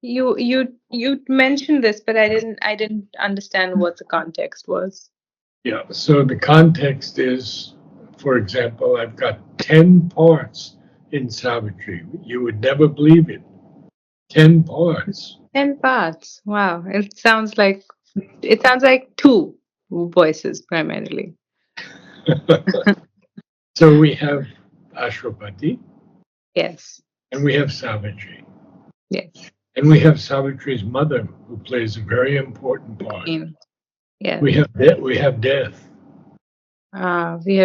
You mentioned this, but I didn't understand what the context was. Yeah. So the context is, for example, I've got 10 parts in Savitri. You would never believe it. 10 parts. 10 parts. Wow. It sounds like two voices primarily. So we have Ashwapati Yes. and we have Savitri. Yes. And we have Savitri's mother, who plays a very important part. Queen. Yes. We have death. We have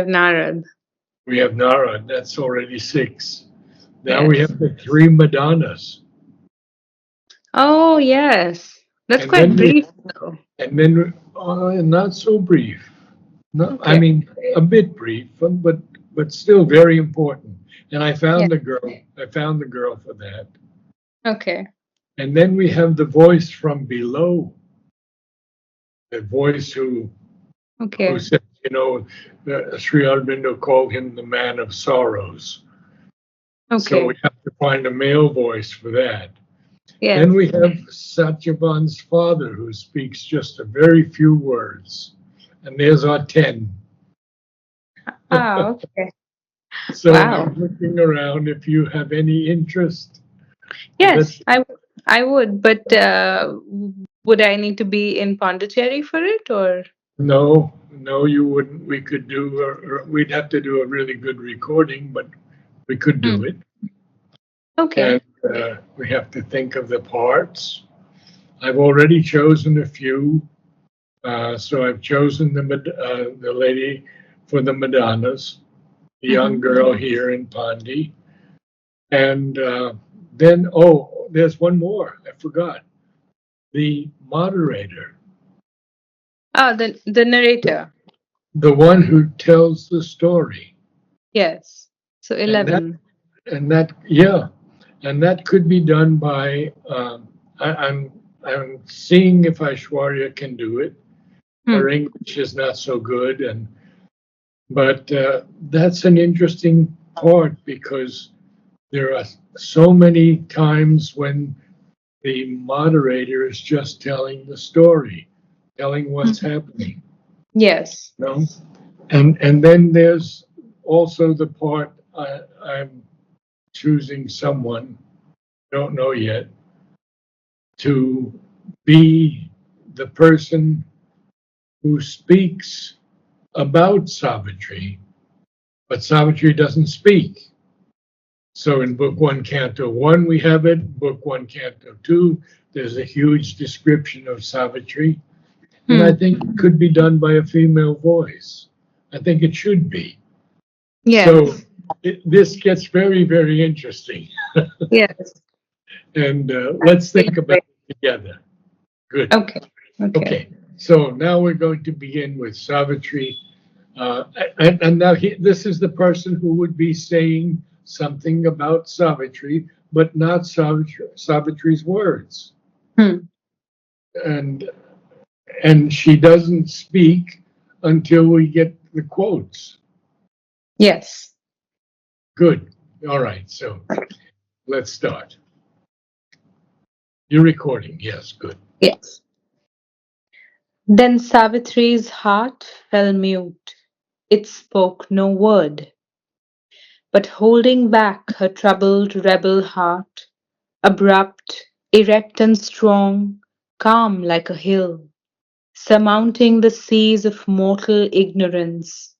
Narad. We have Narad. That's already six. Now we Yes. have the three Madonnas, Oh, yes. That's and quite then we brief though. and then not so brief. No, I Okay. mean a bit brief, but still very important. And I Yeah. found the girl. I found the girl for that. Okay. And then we have the voice from below, the voice who Okay. said, Sri Aurobindo called him the man of sorrows. So we Okay. have to find a male voice for that. Then Yes. we have Satyavan's father, who speaks just a very few words. And there's our 10. Okay. So Wow. I'm looking around if you have any interest. Yes, Let's I would, but would I need to be in Pondicherry for it or? no, you wouldn't. We'd have to do a really good recording, but we could Hmm. do it. Okay. And we have to think of the parts. I've already chosen a few. So I've chosen the lady for the Madonnas, the young Hmm. girl here in Pandi. And then, there's one more. I forgot. The moderator, Oh, the narrator. the one who tells the story. Yes. So And that, 11. yeah, and that could be done by, I'm seeing if Aishwarya can do it. Her Hmm. English is not so good, but that's an interesting part because there are so many times when the moderator is just telling the story, telling what's Hmm. happening, Yes. you know? And then there's also the part I'm choosing someone, don't know yet, to be the person who speaks about Savitri, but Savitri doesn't speak. So in Book One, Canto One, we have it. Book One, Canto Two, there's a huge description of Savitri. And I Hmm. think it could be done by a female voice. I think it should be. So Yes. this gets very, very interesting. Yes. And let's think about it together. Good. Okay. Okay. Okay. So now we're going to begin with Savitri. Uh, and now this is the person who would be saying something about Savitri, but not Savitri's words. Hmm. And she doesn't speak until we get the quotes. Yes. Good. All right. So let's start. You're recording. Yes. Good. Yes. Then Savitri's heart fell mute. It spoke no word, but holding back her troubled rebel heart, abrupt, erect and strong, calm like a hill, surmounting the seas of mortal ignorance,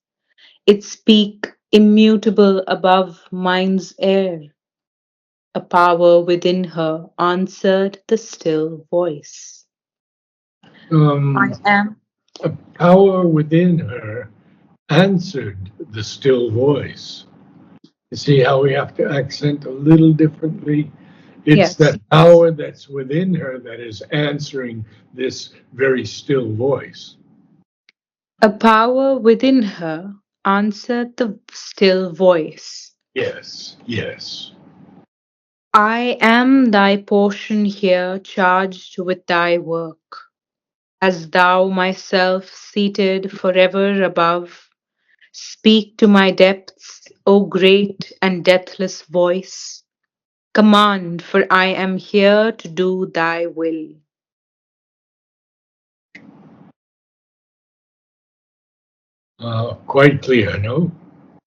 its peak immutable above mind's air, a power within her answered the still voice. I Um, am. a power within her answered the still voice. You see how we have to accent a little differently? It's Yes. that power that's within her that is answering this very still voice. A power within her answered the still voice. Yes, yes. I am thy portion here charged with thy work. As thou myself seated forever above, speak to my depths, O great and deathless voice. Command, for I am here to do thy will. Quite clear, no?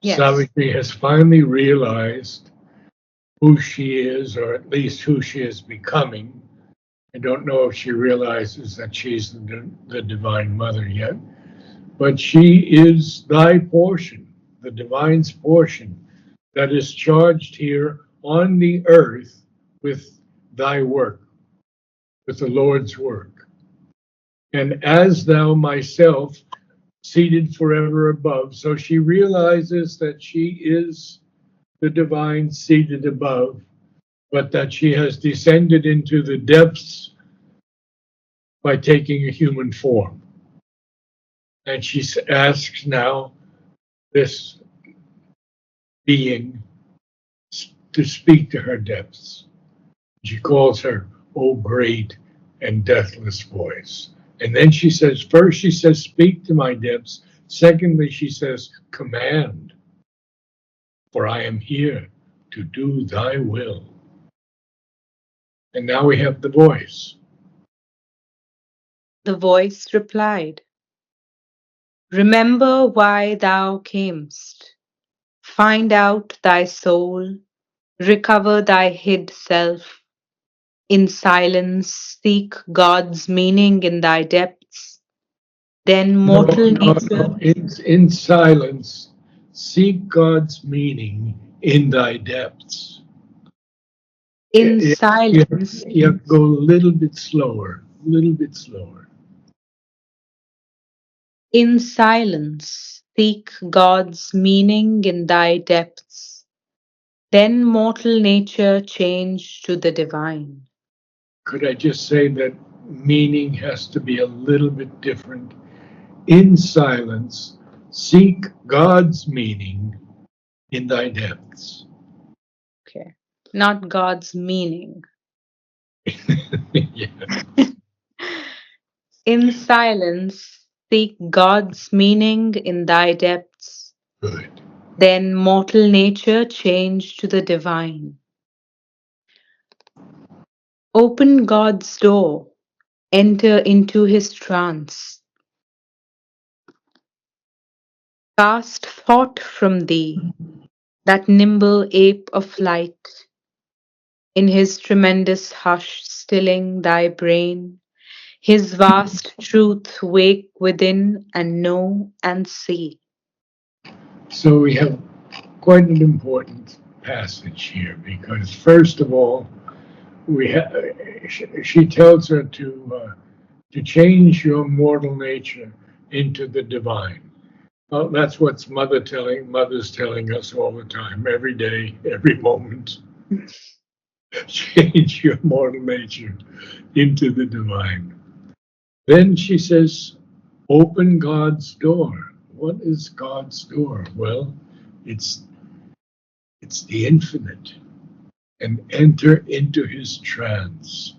Yes. Savitri has finally realized who she is, or at least who she is becoming. I don't know if she realizes that she's the Divine Mother yet, but she is thy portion, the Divine's portion that is charged here on the earth with thy work, with the Lord's work. And as thou myself, seated forever above. So she realizes that she is the divine seated above, but that she has descended into the depths by taking a human form. And she asks now this being to speak to her depths. She calls her, "O great and deathless voice." And then she says, first, she says, "Speak to my depths." Secondly, she says, "Command, for I am here to do thy will." And now we have the voice. The voice replied, remember why thou camest. Find out thy soul, recover thy hid self. In silence, seek God's meaning in thy depths. Then No, mortal no, nature, no. In silence, seek God's meaning in thy depths. in You, you, silence, you have to go a little bit slower, a little bit slower. in silence, seek God's meaning in thy depths. Then mortal nature change to the divine. Could I just say that meaning has to be a little bit different? In silence, seek God's meaning in thy depths. Okay. Not God's meaning. Yeah, In silence, seek God's meaning in thy depths. good. Then mortal nature change to the divine. Open God's door, enter into his trance. Cast thought from thee, that nimble ape of light. In his tremendous hush stilling thy brain, his vast truth wake within and know and see. So we have quite an important passage here because, first of all, we ha- she tells her to change your mortal nature into the divine. Well, that's what's mother's telling us all the time, every day, every moment. Change your mortal nature into the divine. Then she says, open God's door. What is God's door? Well, it's it's the infinite, and enter into his trance.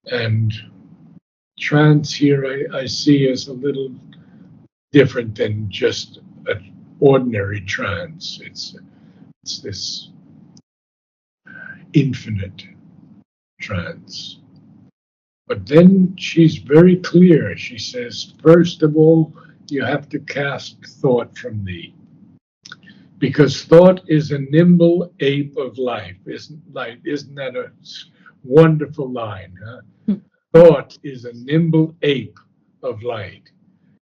And trance here I see as a little different than just an ordinary trance. It's this infinite trance. But then she's very clear. She says, first of all, you have to cast thought from thee. Because thought is a nimble ape of life. Isn't that a wonderful line? Huh? Thought is a nimble ape of light.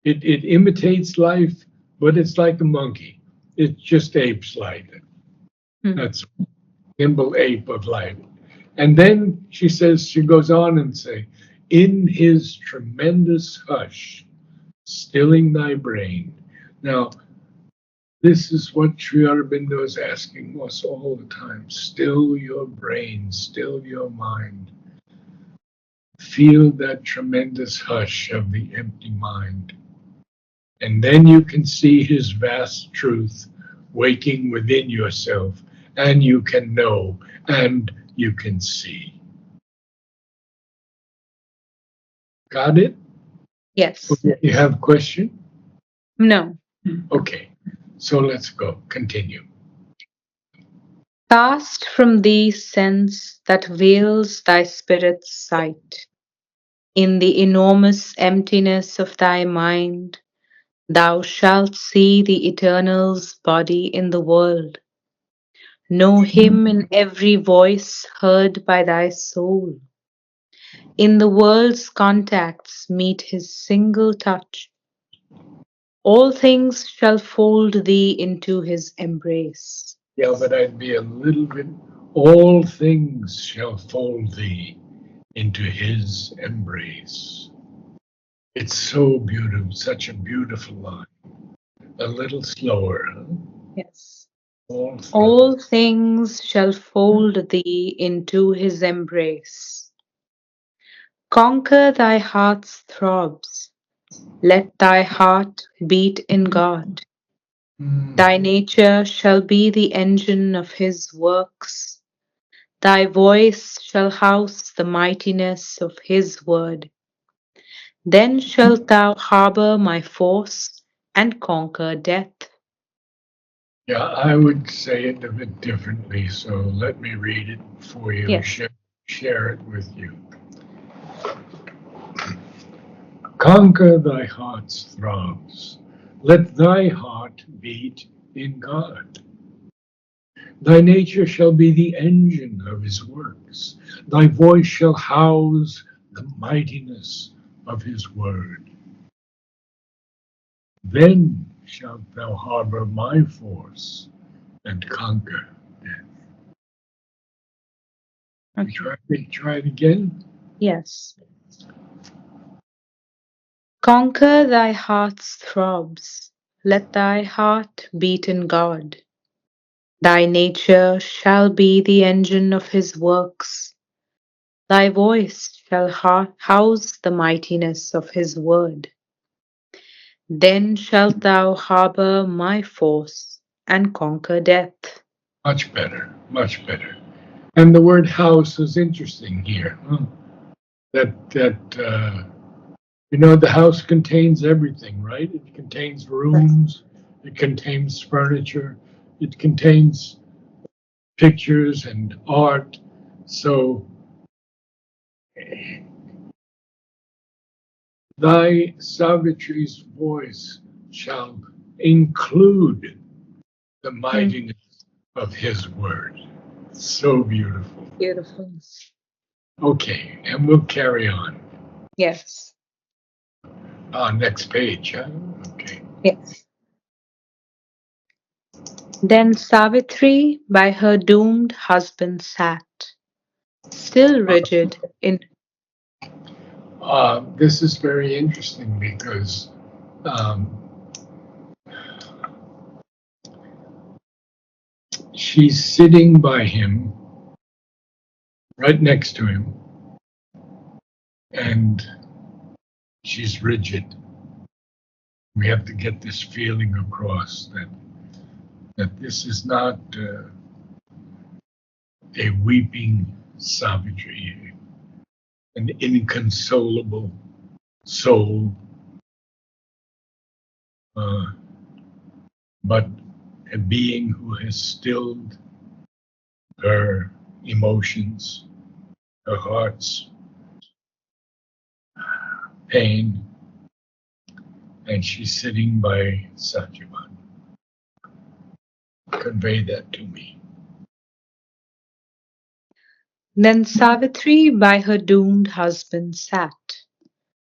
It imitates life, but it's like a monkey. It just apes life. That's nimble ape of life. And then she goes on and say, in his tremendous hush, stilling thy brain. Now, this is what Sri Aurobindo is asking us all the time. Still your brain, still your mind. Feel that tremendous hush of the empty mind. And then you can see his vast truth waking within yourself, and you can know, and you can see. Got it? Yes. Okay, you have a question? No. Okay, so let's go. Continue. Cast from thee sense that veils thy spirit's sight. In the enormous emptiness of thy mind, thou shalt see the Eternal's body in the world. Know him in every voice heard by thy soul. In the world's contacts meet his single touch. All things shall fold thee into his embrace. Yeah, but I'd be a little bit, all things shall fold thee into his embrace. It's so beautiful, such a beautiful line. A little slower, huh? Yes. All things. All things shall fold thee into his embrace. Conquer thy heart's throbs. Let thy heart beat in God. Thy nature shall be the engine of his works. Thy voice shall house the mightiness of his word. Then shalt thou harbor my force and conquer death. Yeah, I would say it a bit differently, so let me read it for you, Yes. share it with you. Conquer thy heart's throbs. Let thy heart beat in God. Thy nature shall be the engine of his works. Thy voice shall house the mightiness of his word. Then shalt thou harbor my force and conquer death. Okay. Try it again. Yes. Conquer thy heart's throbs. Let thy heart beat in God. Thy nature shall be the engine of his works. Thy voice shall house the mightiness of his word. Then shalt thou harbor my force and conquer death. Much better, much better. And the word house is interesting here. That the house contains everything, right? It contains rooms, it contains furniture, it contains pictures and art. So thy Savitri's voice shall include the mightiness of his word. So beautiful. Beautiful. Okay, and we'll carry on. Yes. Next page, huh? Okay. Yes. Then Savitri by her doomed husband sat, still rigid in. This is very interesting because um, she's sitting by him, right next to him, and she's rigid. We have to get this feeling across that this is not a weeping Savitri, an inconsolable soul, uh, but a being who has stilled her emotions, her heart's pain, and she's sitting by Satyavan. Convey that to me. Then Savitri by her doomed husband sat,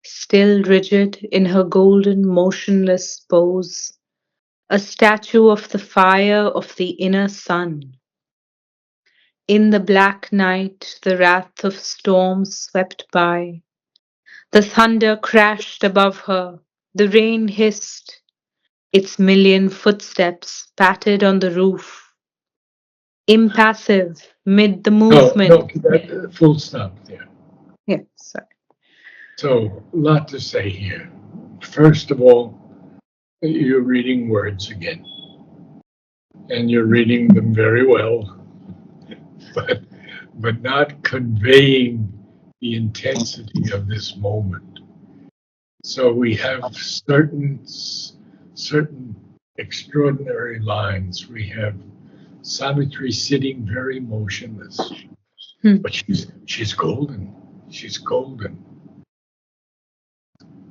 still rigid in her golden motionless pose, a statue of the fire of the inner sun. In the black night the wrath of storms swept by. The thunder crashed above her, the rain hissed, its million footsteps patted on the roof. Impassive mid the No, movement. no, full stop there. Yes, sorry. So, a lot to say here. First of all, you're reading words again, and you're reading them very well, but not conveying the intensity of this moment. So we have certain extraordinary lines. We have Savitri sitting very motionless, Hmm. but she's golden. She's golden,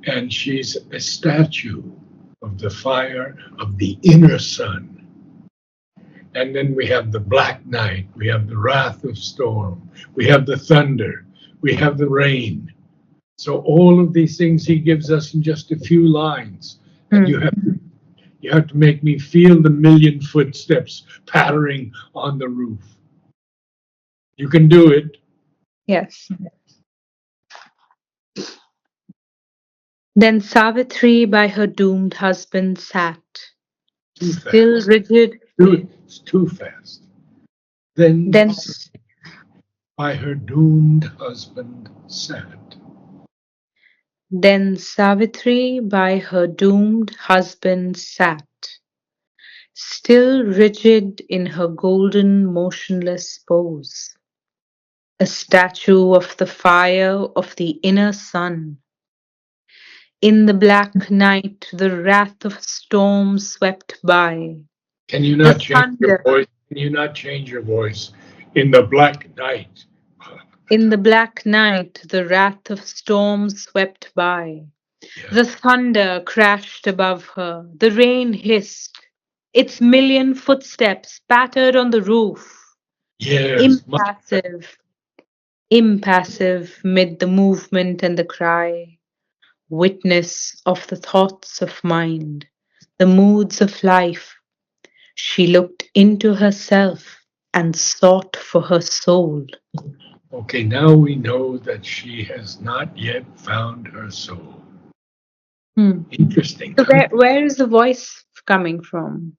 and she's a statue of the fire of the inner sun. And then we have the black night, we have the wrath of storm, we have the thunder, we have the rain. So all of these things he gives us in just a few lines, and Hmm. you have to make me feel the million footsteps pattering on the roof. You can do it. Yes. Then Savitri by her doomed husband sat, Too still fast. rigid. It's too fast. Then Then, by her doomed husband sat. then Savitri by her doomed husband sat, still rigid in her golden motionless pose, a statue of the fire of the inner sun. In the black night, the wrath of storm swept by. Can you The not change your thunder. voice? Can you not change your voice in the black night? In the black night, the wrath of storm swept by. Yeah. The thunder crashed above her. The rain hissed. Its million footsteps pattered on the roof. Yes. Impassive, impassive mid the movement and the cry. Witness of the thoughts of mind, the moods of life. She looked into herself and sought for her soul. Okay, now we know that she has not yet found her soul. Hmm. Interesting, So huh? where is the voice coming from?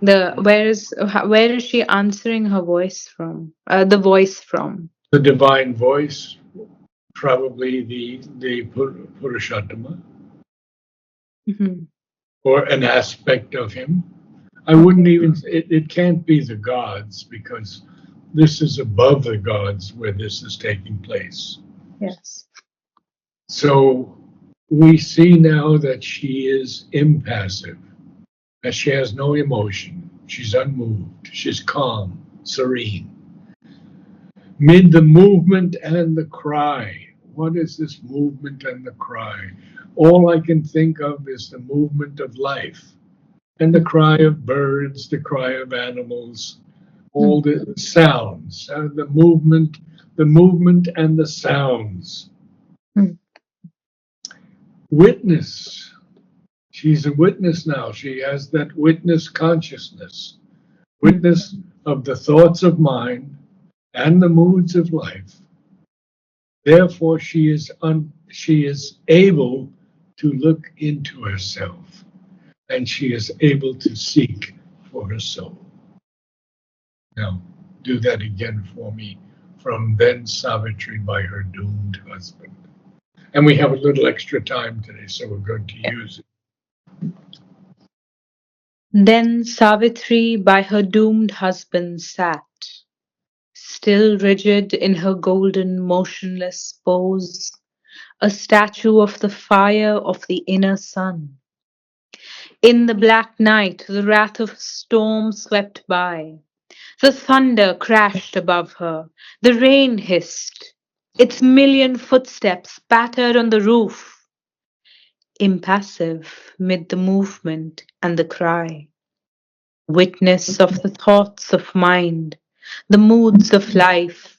Where is she answering her voice from? The voice from. The divine voice, probably the Purushottama, Mhm. or an aspect of him. I wouldn't Okay. even, it can't be the gods because this is above the gods where this is taking place. Yes. So we see now that she is impassive, that she has no emotion. She's unmoved. She's calm, serene. Mid the movement and the cry. What is this movement and the cry? All I can think of is the movement of life and the cry of birds, the cry of animals, all the sounds, the movement and the sounds. Mm. Witness. She's a witness now. She has that witness consciousness, Mm. witness of the thoughts of mind and the moods of life. Therefore, she is able to look into herself, and she is able to seek for her soul. Now, do that again for me. From then Savitri by her doomed husband. And we have a little extra time today, so we're going to use it. Then Savitri by her doomed husband sat, still rigid in her golden motionless pose, a statue of the fire of the inner sun. In the black night, the wrath of storm swept by. The thunder crashed above her. The rain hissed. Its million footsteps pattered on the roof. Impassive mid the movement and the cry. Witness of the thoughts of mind, the moods of life.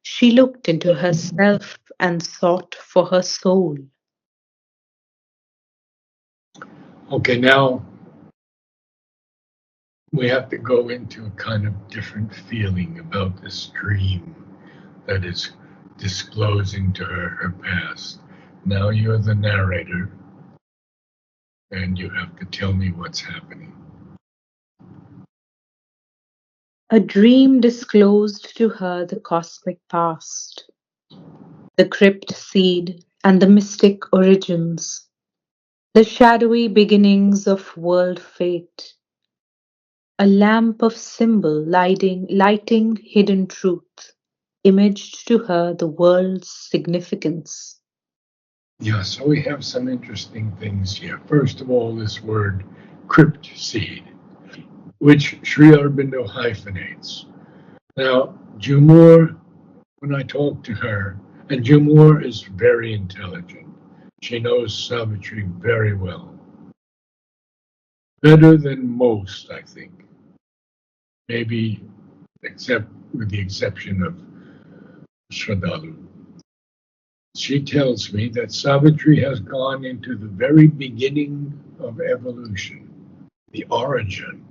She looked into herself and sought for her soul. Okay, now we have to go into a kind of different feeling about this dream that is disclosing to her her past. Now you're the narrator, and you have to tell me what's happening. A dream disclosed to her the cosmic past, the crypt seed and the mystic origins, the shadowy beginnings of world fate, a lamp of symbol lighting hidden truth, imaged to her the world's significance. Yeah, so we have some interesting things here. First of all, this word crypt seed. which Sri Aurobindo hyphenates. Now, Jumur, when I talked to her, and Jumur is very intelligent. She knows Savitri very well. Better than most, I think. Maybe except with the exception of Shraddhalu. She tells me that Savitri has gone into the very beginning of evolution, the origin,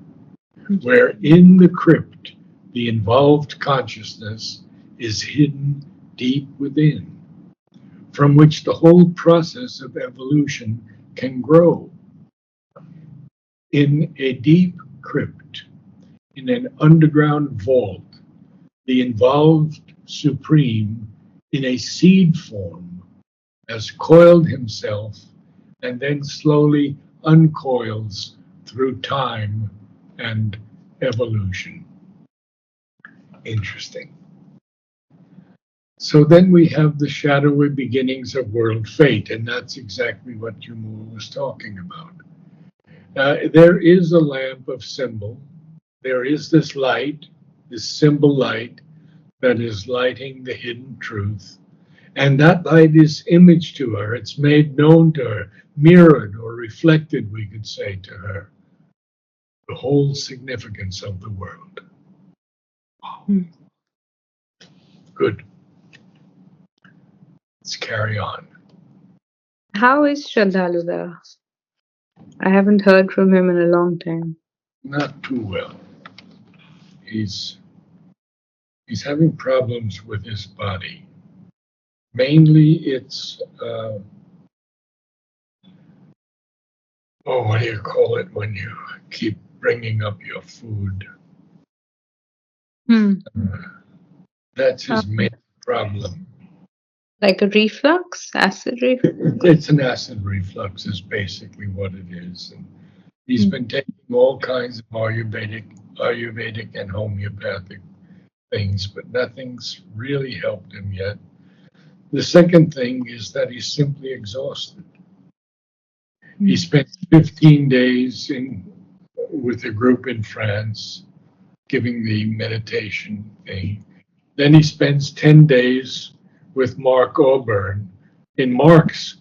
where in the crypt the involved consciousness is hidden deep within, from which the whole process of evolution can grow. In a deep crypt, in an underground vault, the involved supreme, in a seed form, has coiled himself and then slowly uncoils through time and evolution. Interesting. So then we have the shadowy beginnings of world fate, and that's exactly what Jumul was talking about. There is a lamp of symbol. There is this light, this symbol light, that is lighting the hidden truth. And that light is imaged to her. It's made known to her, mirrored or reflected, we could say, to her. The whole significance of the world. Hmm. Good. Let's carry on. How is Shraddhalu there? I haven't heard from him in a long time. Not too well. He's he's having problems with his body. Mainly, it's what do you call it when you keep bringing up your food? Hmm. That's Uh, his main problem. like a reflux? Acid reflux? It's an acid reflux, is basically what it is. And he's Hmm. been taking all kinds of Ayurvedic and homeopathic things, but nothing's really helped him yet. The second thing is that he's simply exhausted. He Hmm. spent 15 days with a group in France giving the meditation thing. Then he spends 10 days with Mark Auburn in Mark's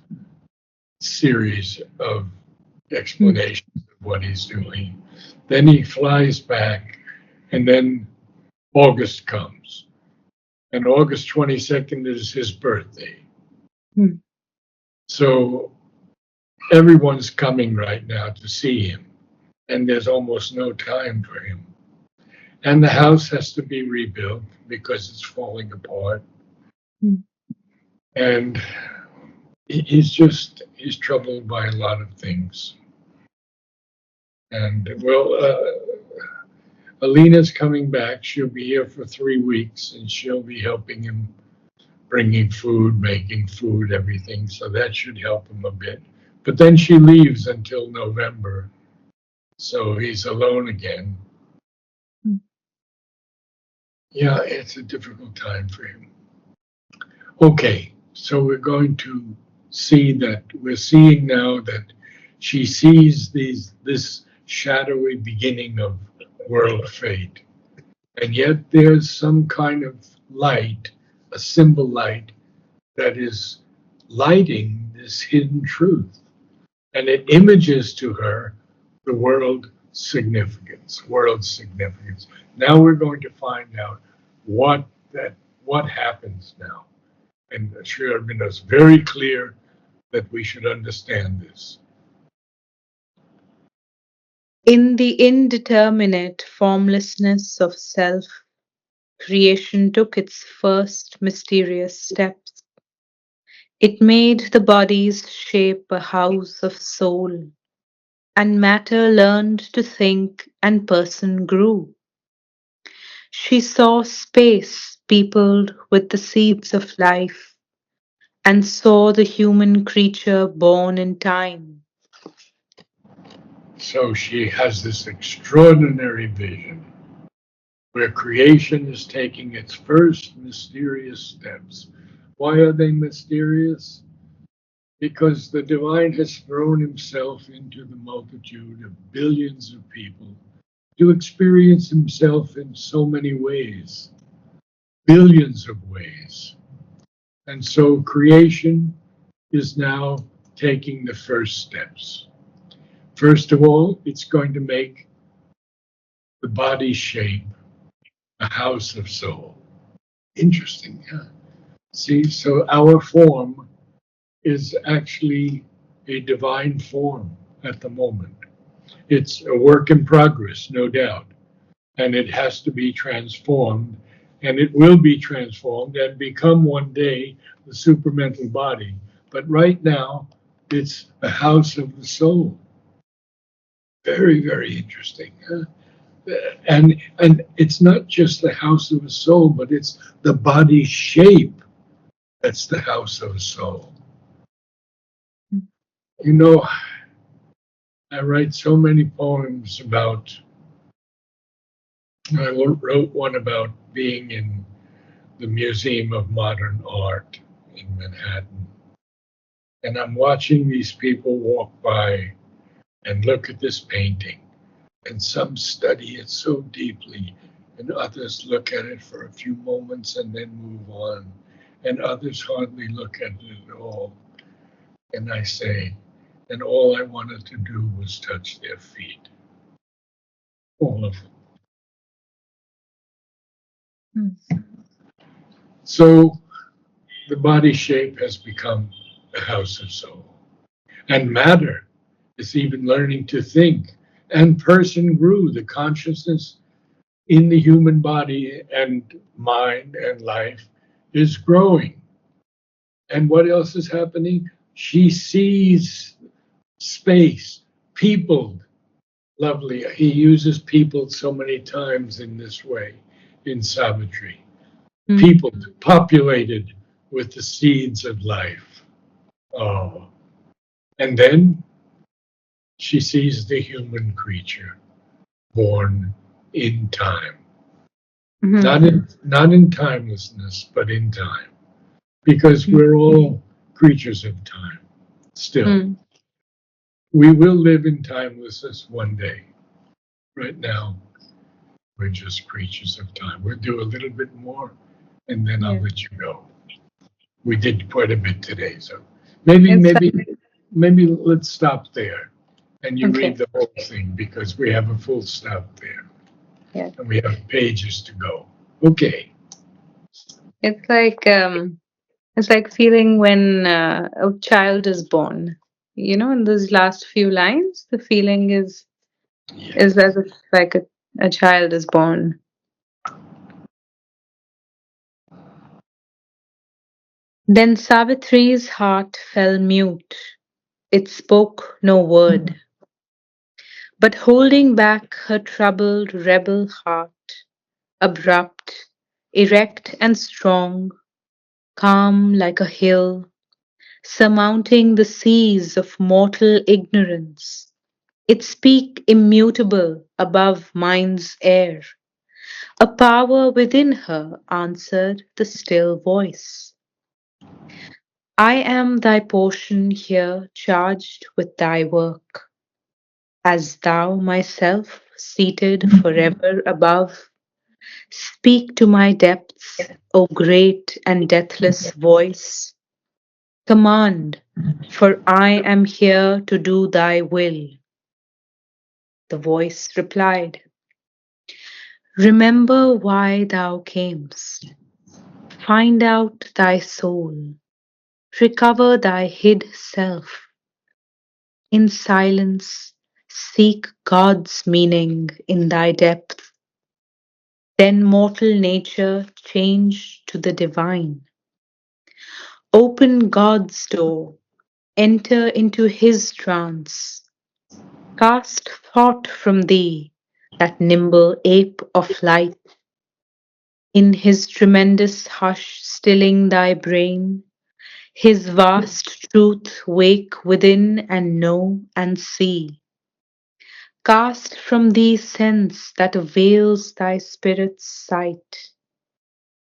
series of Hmm. explanations of what he's doing. Then he flies back, and then August comes. And August 22nd is his birthday. Hmm. So everyone's coming right now to see him, and there's almost no time for him. And the house has to be rebuilt because it's falling apart. Hmm. And he's troubled by a lot of things. And well, Alina's coming back. She'll be here for 3 weeks, and she'll be helping him, bringing food, making food, everything. So that should help him a bit. But then she leaves until November, so he's alone again. Hmm. Yeah, it's a difficult time for him. Okay, so we're going to see that we're seeing now that she sees this shadowy beginning of world fate. And yet there's some kind of light, a symbol light, that is lighting this hidden truth. And it images to her the world significance. Now we're going to find out what what happens now. And Sri Aurobindo is very clear that we should understand this. In the indeterminate formlessness of self, creation took its first mysterious steps. It made the body's shape a house of soul, and matter learned to think and person grew. She saw space peopled with the seeds of life, and saw the human creature born in time. So she has this extraordinary vision where creation is taking its first mysterious steps. Why are they mysterious? Because the divine has thrown himself into the multitude of billions of people to experience himself in so many ways, billions of ways. And so creation is now taking the first steps. First of all, it's going to make the body shape a house of soul. Interesting, yeah. See, so our form is actually a divine form at the moment. It's a work in progress, no doubt, and it has to be transformed, and it will be transformed and become one day the supermental body. But right now, it's a house of the soul. Very, very interesting. Huh? And it's not just the house of the soul, but it's the body shape that's the house of the soul. You know, I write so many poems about. I wrote one about being in the Museum of Modern Art in Manhattan, and I'm watching these people walk by and look at this painting, and some study it so deeply, and others look at it for a few moments and then move on, and others hardly look at it at all. And I say, and all I wanted to do was touch their feet, all of them. Mm. So the body shape has become a house of soul. And matter is even learning to think. And person grew, the consciousness in the human body and mind and life is growing. And what else is happening? She sees space, peopled, lovely. He uses peopled so many times in this way in Savitri. Mm. Peopled, populated with the seeds of life. Oh. And then she sees the human creature born in time. Mhm. Not in timelessness, but in time. Because Mm. we're all creatures of time still. Mm. We will live in timelessness one day. Right now, we're just creatures of time. We'll do a little bit more and then I'll Yeah. let you go. We did quite a bit today, so maybe It's maybe maybe let's stop there and you okay. read the whole thing because we have a full stop there Yeah. and we have pages to go. Okay. It's like feeling when a child is born. You know, in those last few lines, the feeling Yeah. is as if like a child is born. Then Savitri's heart fell mute. It spoke no word, but holding back her troubled rebel heart, abrupt, erect and strong, calm like a hill, surmounting the seas of mortal ignorance. Its peak immutable above mind's air. A power within her answered the still voice. I am thy portion here charged with thy work. As thou myself, seated forever above, speak to my depths, O great and deathless voice. Command, for I am here to do thy will. The voice replied, remember why thou camest. Find out thy soul. Recover thy hid self. In silence, seek God's meaning in thy depth. Then mortal nature change to the divine. Open God's door. Enter into his trance. Cast thought from thee, that nimble ape of light. In his tremendous hush stilling thy brain, his vast truth wake within and know and see. Cast from thee sense that veils thy spirit's sight.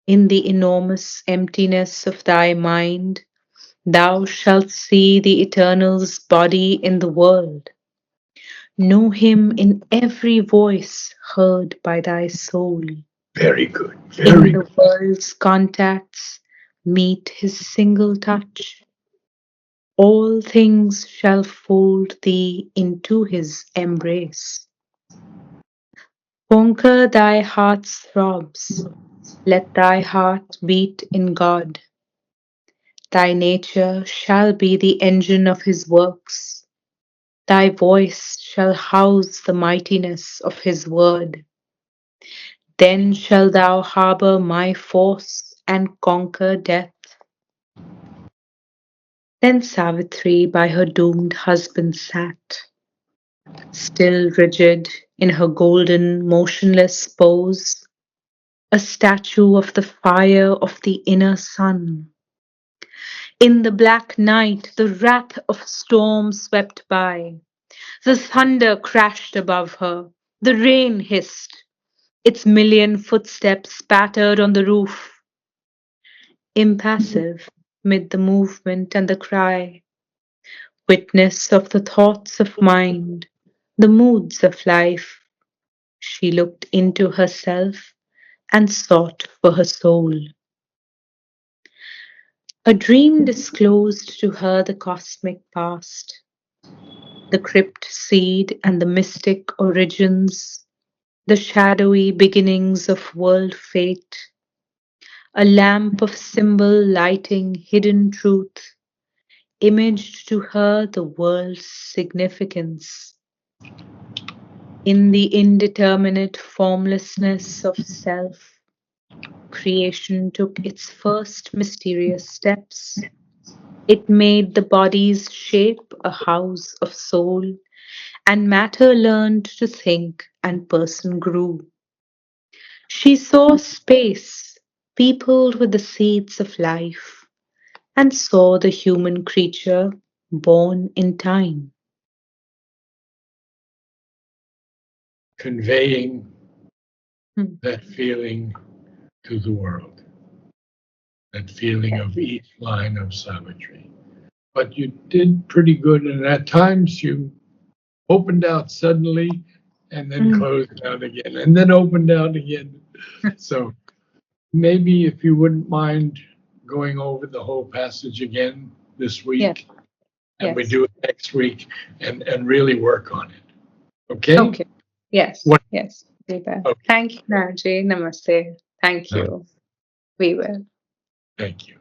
In the enormous emptiness of thy mind, thou shalt see the Eternal's body in the world. Know him in every voice heard by thy soul. Very good. In Very the good. world's contacts, meet his single touch. All things shall fold thee into his embrace. Conquer thy heart's throbs. Let thy heart beat in God. Thy nature shall be the engine of his works. Thy voice shall house the mightiness of his word. Then shalt thou harbor my force and conquer death. Then Savitri by her doomed husband sat, still rigid in her golden, motionless pose, a statue of the fire of the inner sun. In the black night, the wrath of storm swept by. The thunder crashed above her. The rain hissed. Its million footsteps pattered on the roof. Impassive, mid the movement and the cry, witness of the thoughts of mind, the moods of life, she looked into herself and sought for her soul. A dream disclosed to her the cosmic past, the crypt seed and the mystic origins, the shadowy beginnings of world fate, a lamp of symbol lighting hidden truth, imaged to her the world's significance. In the indeterminate formlessness of self, creation took its first mysterious steps. It made the body's shape a house of soul, and matter learned to think, and person grew. She saw space peopled with the seeds of life, and saw the human creature born in time. Conveying Hmm. that feeling to the world, that feeling of each line of Savitri. But you did pretty good, and at times you opened out suddenly and then Mm. closed out again and then opened out again. So maybe if you wouldn't mind going over the whole passage again this Yes, week, and we yes. do it next week and really work on it. Okay? Okay. Yes, What? yes. We will. Okay. Thank you, Narji. Namaste. Thank you. We will. Thank you.